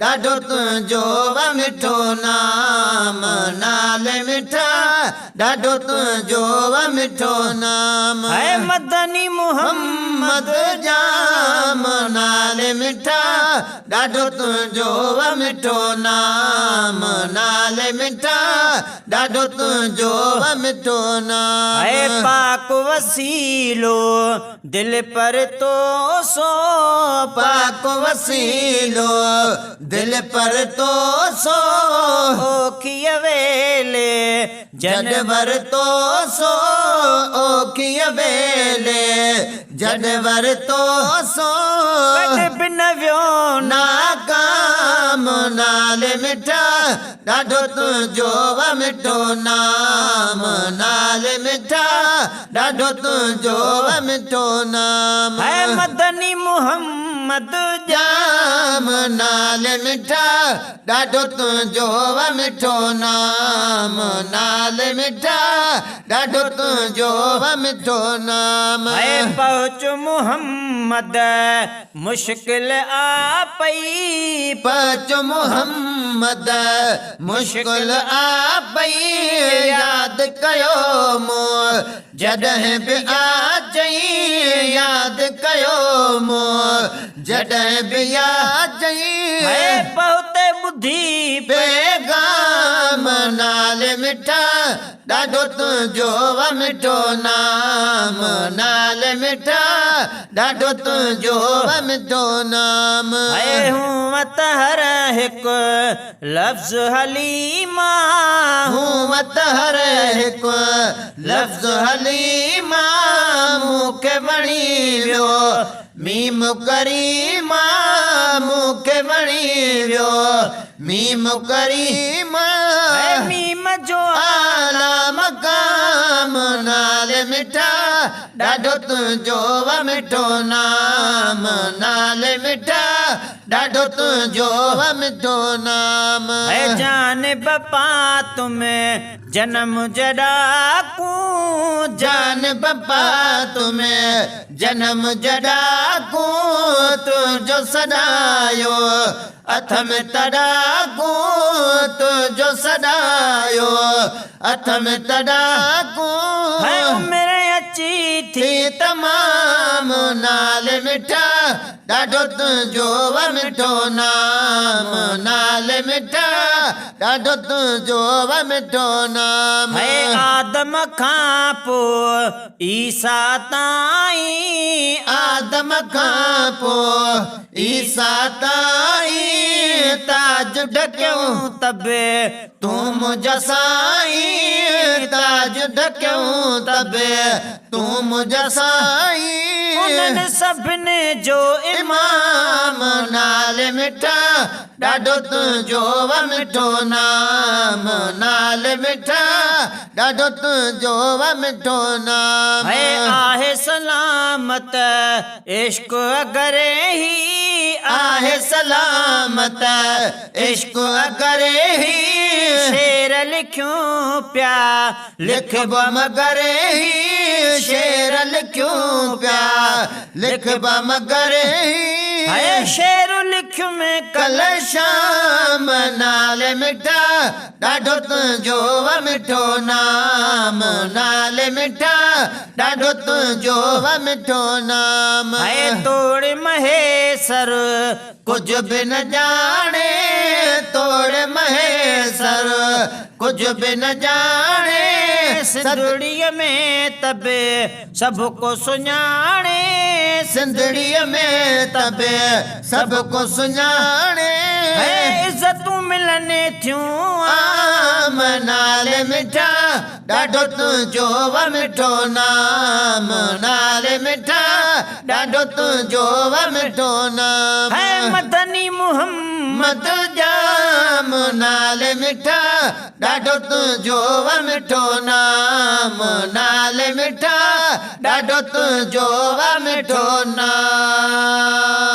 ॾाढो तुंहिंजो मिठो नाम नाल मिठा ॾाढो तुंहिंजो मिठो नाम है मदनी मोहम्मद जाम नाल मिठा ॾाढो तुंहिंजो मिठो नाम नाल मिठा ॾाढो तुंहिंजो मिठो नाम है पाक वसीलो दिल पर तो सो पाक वसीलो दिल पर तो सो ओखिय वेले जडवर तो सो ओखिय वेले जडवर तो सो कॾ बिन वियो नाकाम नाल मिठा ॾाढो तुंहिंजो मिठो नाम नाल मिठा ॾाढो तुंहिंजो मिठो नाम है मदनी मोहम्मद जाम नाल मिठा ॾाढो तुंहिंजो मिठो नाम नाल मिठा ॾाढो तुंहिंजो मिठो नाम है पहुच मोहम्मद मुश्किल आ पई पच मोहम्मद मुश्किल आ पई यादि कयो मूं जॾहिं बि आ चई यादि कयो मूं जॾहिं बि आ चई है बहुते ॿुधी पैगाम नाल मिठा ॾाढो तुंहिंजो मिठो नाम नाल मिठा ॾाढो तुंहिंजो मिठो नाम है हूं वत हर हिकु लफ़्ज़ हलीमा हूं त हर हिकु लफ़्ज़ हलीमा मूंखे वणी वियो मीम करीमा मूंखे वणी वियो मीम करीमा है मीम जो आला मकाम नाल मिठा ॾाढो तुंहिंजो मिठो नाम नाल मिठा ॾाढो तुंहिंजो मिठो नाम है जान बपा तुम्हें जन्म जड़ाकू जान बप्पा तुम्हें जन्म जड़ाकू तुंहिंजो सॾायो हथ में तड़ाकू तुंहिंजो सॾायो हथ में तड़ाकू है उमिरि अची थी तमाम नाल मिठा ॾाढो तुंहिंजो मिठो नाम नाल मिठा ॾाढो तुंहिंजो मिठो नाम है आदम खां पोइ ईसा ताईं आदम खां पोइ ईसा ताईं ताज ढकियूं तबे तूं मुंहिंजा साईं ताज ढकियूं तबे तूं मुंहिंजा साईं उन्हनि सभिनी जो इमाम नाल मिठा ॾाढो तुंहिंजो मिठो नाम नाल मिठा ॾाढो तुंहिंजो मिठो नाम है आहे सलामत इश्क अगरे ही आहे सलामत इश्क अगरे ही शेर लिखूं प्या लिखब मगरे ही शेर लिखूं पिया लिखब मगरे ही है शेर लिखूं में कल शाम नाल मिठा ॾाढो तुंहिंजो मिठो नाम नाल मिठा ॾाढो तुंहिंजो मिठो नाम है तोड़ महेसर कुझ बि न ॼाणे तोड़ महेसर कुझ बि न ॼाणे सिंधड़ीअ में तबे सभु को सुञाणे सिंधड़ीअ में तबे सभु को सुञाणे है इज़तूं मिलनि थियूं आम नाल मिठा ॾाढो तुंहिंजो मिठो नाम नाल मिठा ॾाढो तुंहिंजो मिठो नाम है मदनी मोहम्मद जाम नाल मिठा ॾाढो तुंहिंजो मिठो नाम नाल मिठा ॾाढो तुंहिंजो मिठो नाम